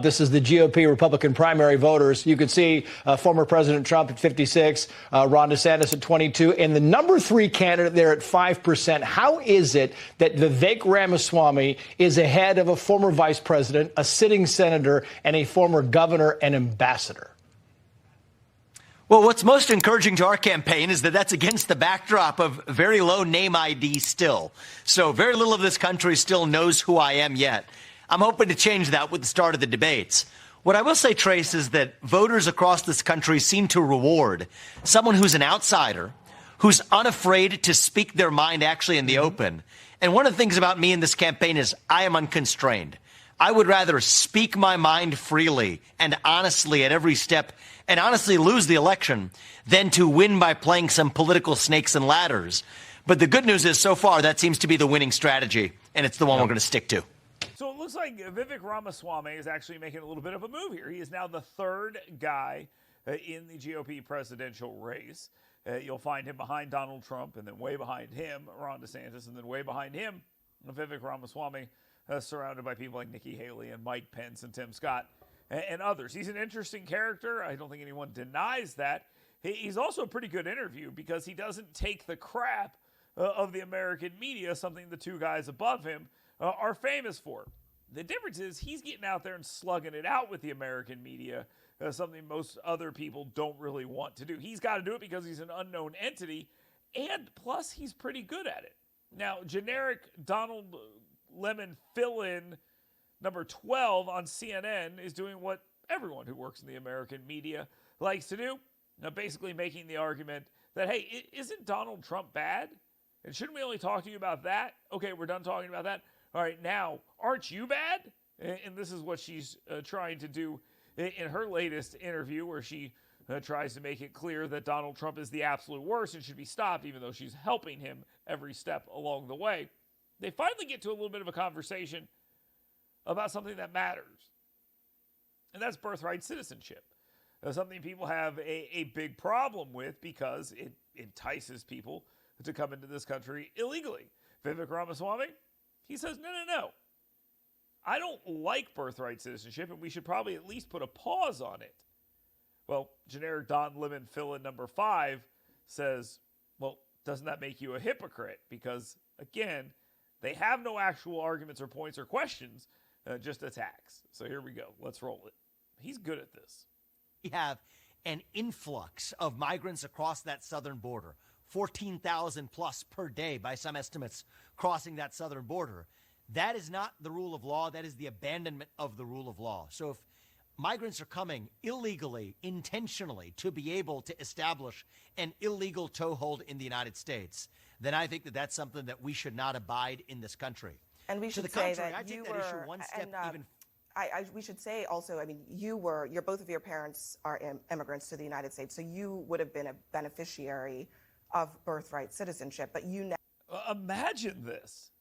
This is the GOP Republican primary voters. You can see former President Trump at 56, Ron DeSantis at 22, and the number 3 candidate there at 5%. How is it that Vivek Ramaswamy is ahead of a former vice president, a sitting senator, and a former governor and ambassador? Well, what's most encouraging to our campaign is that that's against the backdrop of very low name ID still. So very little of this country still knows who I am yet. I'm hoping to change that with the start of the debates. What I will say, Trace, is that voters across this country seem to reward someone who's an outsider, who's unafraid to speak their mind actually in the open. And one of the things about me in this campaign is I am unconstrained. I would rather speak my mind freely and honestly at every step and honestly lose the election than to win by playing some political snakes and ladders. But the good news is so far that seems to be the winning strategy, and it's the one we're going to stick to. So it looks like Vivek Ramaswamy is actually making a little bit of a move here. He is now the third guy in the GOP presidential race. You'll find him behind Donald Trump, and then way behind him, Ron DeSantis, and then way behind him, Vivek Ramaswamy, surrounded by people like Nikki Haley and Mike Pence and Tim Scott and others. He's an interesting character. I don't think anyone denies that. He's also a pretty good interview because he doesn't take the crap of the American media, something the two guys above him are famous for. The difference is he's getting out there and slugging it out with the American media, something most other people don't really want to do. He's got to do it because he's an unknown entity, and plus he's pretty good at it. Now, generic Donald Lemon fill-in number 12 on CNN is doing what everyone who works in the American media likes to do, basically making the argument that, hey, isn't Donald Trump bad? And shouldn't we only talk to you about that? Okay, we're done talking about that. All right, now, aren't you bad? And this is what she's trying to do in her latest interview, where she tries to make it clear that Donald Trump is the absolute worst and should be stopped, even though she's helping him every step along the way. They finally get to a little bit of a conversation about something that matters, and that's birthright citizenship. Something people have a big problem with because it entices people to come into this country illegally. Vivek Ramaswamy, he says, no. I don't like birthright citizenship, and we should probably at least put a pause on it. Well, generic Don Lemon fill-in number 5 says, well, doesn't that make you a hypocrite? Because, again, they have no actual arguments or points or questions, just attacks. So here we go. Let's roll it. He's good at this. We have an influx of migrants across that southern border. 14,000 plus per day by some estimates crossing that southern border. That is not the rule of law. That is the abandonment of the rule of law. So if migrants are coming illegally, intentionally, to be able to establish an illegal toehold in the United States, then I think that that's something that we should not abide in this country. And we should to the say contrary, that I take you that were, issue one step even. We should say also, I mean, both of your parents are immigrants to the United States, so you would have been a beneficiary of birthright citizenship, but you imagine this.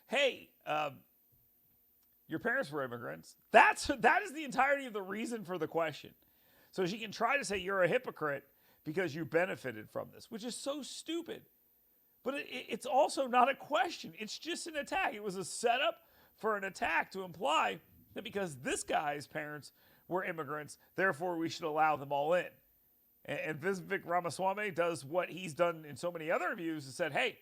Hey, your parents were immigrants. That is the entirety of the reason for the question. So she can try to say you're a hypocrite because you benefited from this, which is so stupid. But it's also not a question. It's just an attack. It was a setup for an attack to imply that because this guy's parents were immigrants, therefore we should allow them all in. And Vivek Ramaswamy does what he's done in so many other interviews and said, hey,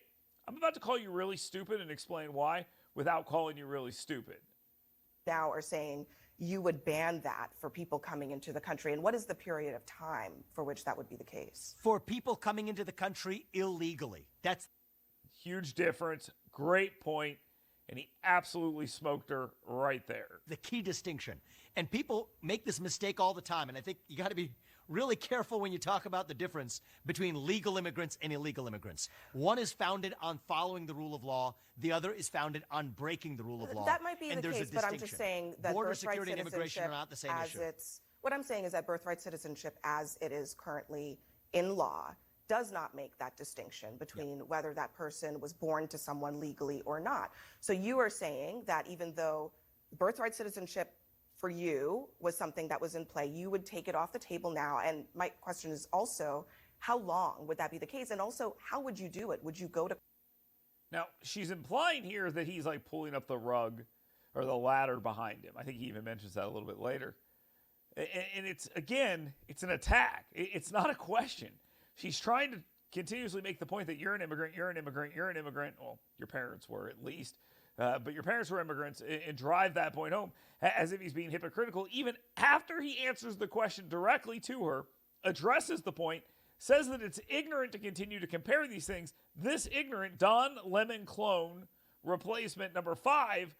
I'm about to call you really stupid and explain why without calling you really stupid. Now are saying you would ban that for people coming into the country. And what is the period of time for which that would be the case? For people coming into the country illegally. That's huge difference. Great point. And he absolutely smoked her right there. The key distinction. And people make this mistake all the time. And I think you got to be really careful when you talk about the difference between legal immigrants and illegal immigrants. One is founded on following the rule of law. The other is founded on breaking the rule of law. That might be the case, but I'm just saying that border birthright security and immigration are not the same issue. What I'm saying is that birthright citizenship, as it is currently in law, does not make that distinction between whether that person was born to someone legally or not. So you are saying that even though birthright citizenship for you was something that was in play, you would take it off the table now. And my question is also, how long would that be the case? And also, how would you do it? Would you go to... Now, she's implying here that he's like pulling up the rug or the ladder behind him. I think he even mentions that a little bit later. And it's, again, it's an attack. It's not a question. She's trying to continuously make the point that you're an immigrant, you're an immigrant, you're an immigrant. Well, your parents were at least. But your parents were immigrants, and drive that point home as if he's being hypocritical, even after he answers the question directly to her, addresses the point, says that it's ignorant to continue to compare these things. This ignorant Don Lemon clone replacement number 5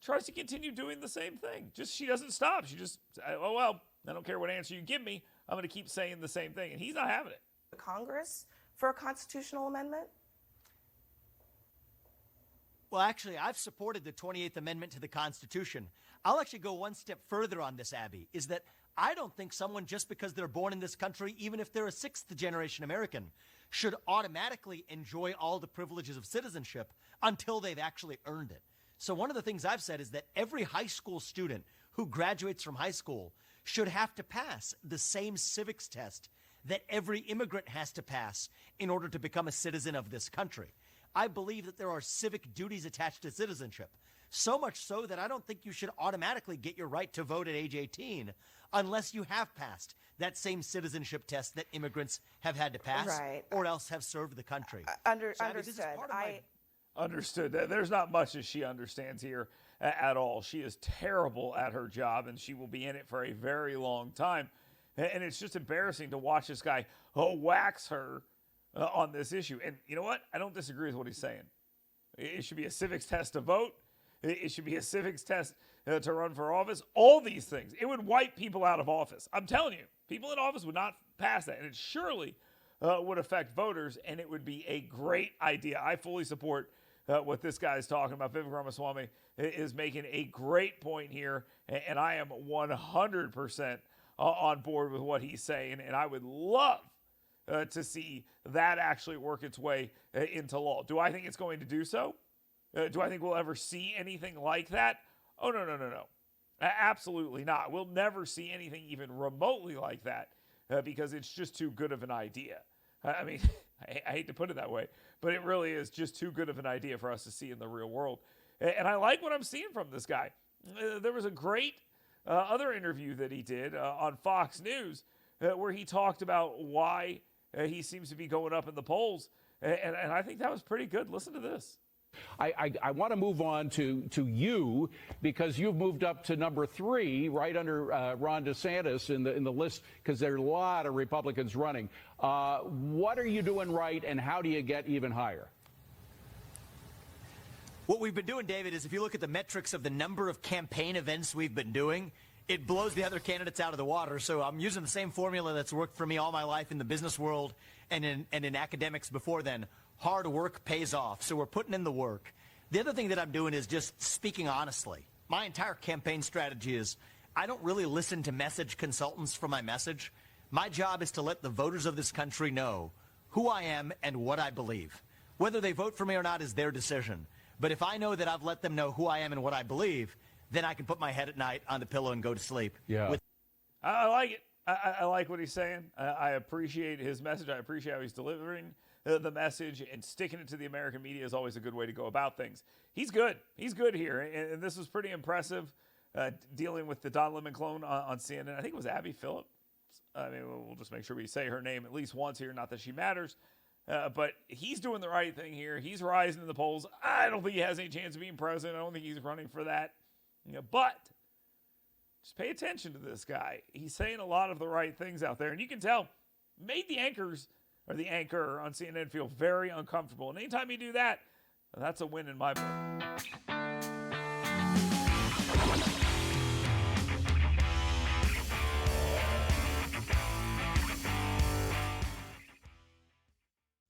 tries to continue doing the same thing. She doesn't stop. She just, oh, well, I don't care what answer you give me. I'm going to keep saying the same thing. And he's not having it. Congress for a constitutional amendment? Well, actually, I've supported the 28th Amendment to the Constitution. I'll actually go one step further on this, Abby, is that I don't think someone, just because they're born in this country, even if they're a sixth-generation American, should automatically enjoy all the privileges of citizenship until they've actually earned it. So one of the things I've said is that every high school student who graduates from high school should have to pass the same civics test that every immigrant has to pass in order to become a citizen of this country. I believe that there are civic duties attached to citizenship, so much so that I don't think you should automatically get your right to vote at age 18 unless you have passed that same citizenship test that immigrants have had to pass, right, or else have served the country. Understood. Understood. There's not much that she understands here at all. She is terrible at her job, and she will be in it for a very long time. And it's just embarrassing to watch this guy wax her on this issue. And you know what? I don't disagree with what he's saying. It should be a civics test to vote. It should be a civics test to run for office. All these things. It would wipe people out of office. I'm telling you, people in office would not pass that. And it surely would affect voters, and it would be a great idea. I fully support what this guy is talking about. Vivek Ramaswamy is making a great point here, and I am 100% on board with what he's saying, and I would love to see that actually work its way into law. Do I think it's going to do so? Do I think we'll ever see anything like that? Oh, no. Absolutely not. We'll never see anything even remotely like that because it's just too good of an idea. I mean, I hate to put it that way, but it really is just too good of an idea for us to see in the real world. And I like what I'm seeing from this guy. There was a great other interview that he did on Fox News where he talked about why he seems to be going up in the polls. And I think that was pretty good. Listen to this. I want to move on to you because you've moved up to number 3, right under Ron DeSantis in the list, because there are a lot of Republicans running. What are you doing right, and how do you get even higher? What we've been doing, David, is if you look at the metrics of the number of campaign events we've been doing, it blows the other candidates out of the water. So I'm using the same formula that's worked for me all my life in the business world and in academics before then. Hard work pays off. So we're putting in the work. The other thing that I'm doing is just speaking honestly. My entire campaign strategy is I don't really listen to message consultants for my message. My job is to let the voters of this country know who I am and what I believe. Whether they vote for me or not is their decision. But if I know that I've let them know who I am and what I believe, then I can put my head at night on the pillow and go to sleep. Yeah. I like it. I like what he's saying. I appreciate his message. I appreciate how he's delivering the message, and sticking it to the American media is always a good way to go about things. He's good. He's good here, and this was pretty impressive dealing with the Don Lemon clone on CNN. I think it was Abby Phillips. I mean, we'll just make sure we say her name at least once here, not that she matters. But he's doing the right thing here. He's rising in the polls. I don't think he has any chance of being president. I don't think he's running for that. But just pay attention to this guy. He's saying a lot of the right things out there. And you can tell, made the anchors or the anchor on CNN feel very uncomfortable. And anytime you do that, that's a win in my book.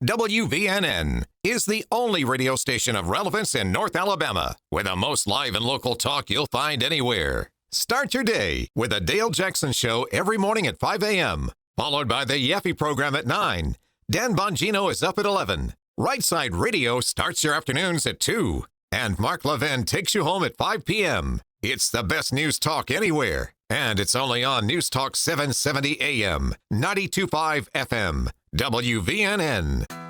WVNN is the only radio station of relevance in North Alabama, with the most live and local talk you'll find anywhere. Start your day with the Dale Jackson Show every morning at 5 a.m., followed by the Yaffe program at 9. Dan Bongino is up at 11. Right Side Radio starts your afternoons at 2. And Mark Levin takes you home at 5 p.m. It's the best news talk anywhere. And it's only on News Talk 770 AM, 92.5 FM, WVNN.